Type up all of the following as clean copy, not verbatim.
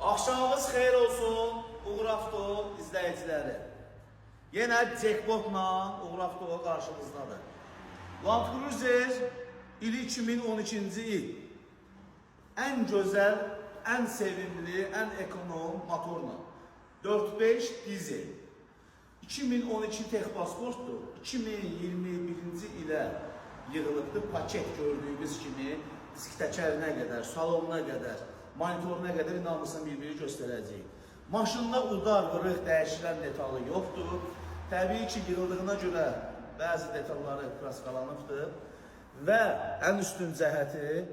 Axşamınız xeyir olsun, Uğur Avto izləyiciləri. Yenə jackpotla Uğur Avto qarşınızdadır. Land Cruiser ili 2012-ci il. Ən gözəl, ən sevimli, ən ekonom motorla. 4.5 dizel. 2012 texpasportdur. 2021-ci ilə yığılıbdır. Paket gördüyümüz kimi disk təkərinə qədər, salonuna qədər, monitoruna qədər inanmışsın bir-biri göstərəcəyik. Maşında udar, vırıq, dəyişilən detalı yoxdur. Təbii ki, yığıldığına görə bəzi detalları praskalanıbdır. Və ən üstün cəhəti,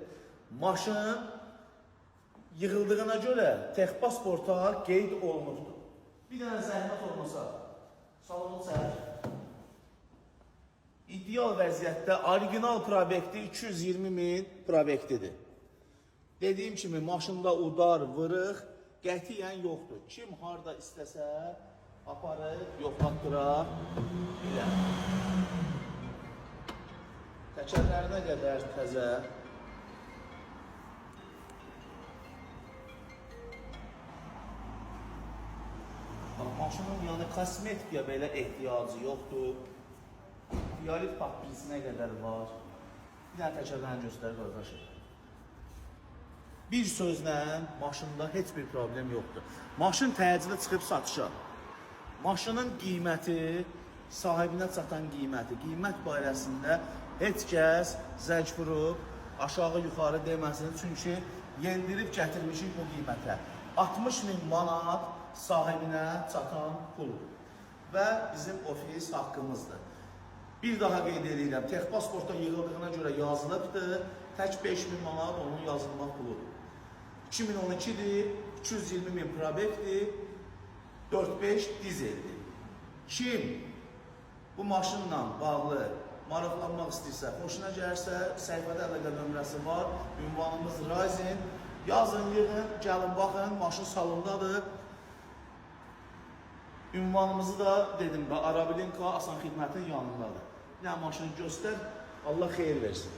maşın yığıldığına görə texpasporta qeyd olunubdur. Bir dənə zəhmət olmasa, salonu çək. İdeal vəziyyətdə orijinal probekti 220.000 probektidir. Dediyim kimi, maşında udar, vırıq qətiyyən yoxdur. Kim harada istəsə, aparıb, yoxlatdıra bilər. Təkərlərinə qədər təzə. Maşının yəni kosmetikaya belə ehtiyacı yoxdur. Diolit paprisinə qədər var. Bir dənə təkərlərini göstərir qardaşım. Bir sözlə maşında heç bir problem yoxdur. Maşın təcili çıxıb satışa. Maşının qiyməti, sahibinə çatan qiyməti, qiymət barəsində heç kəs zəng vurub, aşağı yuxarı deməsin. Çünki yendirib gətirmişik bu qiymətə. 60.000 manat sahibinə çatan puldur. Və bizim ofis haqqımızdır. Bir daha qeyd edirəm, texpasportda yığıldığına görə yazılıbdır. Tək 5.000 manat onun yazılmaq puludur. 2012-dir, 220.000 probekdir, 4.5 dizeldir. Kim bu maşınla bağlı maraqlanmaq istəyirsə, xoşuna gəlirsə, səhifədə əlaqə nömrəsi var, ünvanımız Ryzen. Yazın, yığın, gəlin, baxın, maşın salondadır. Ünvanımızı da dedim, Arabilinka Asan Xidmətin yanındadır. Yəni maşını göstər, Allah xeyir versin.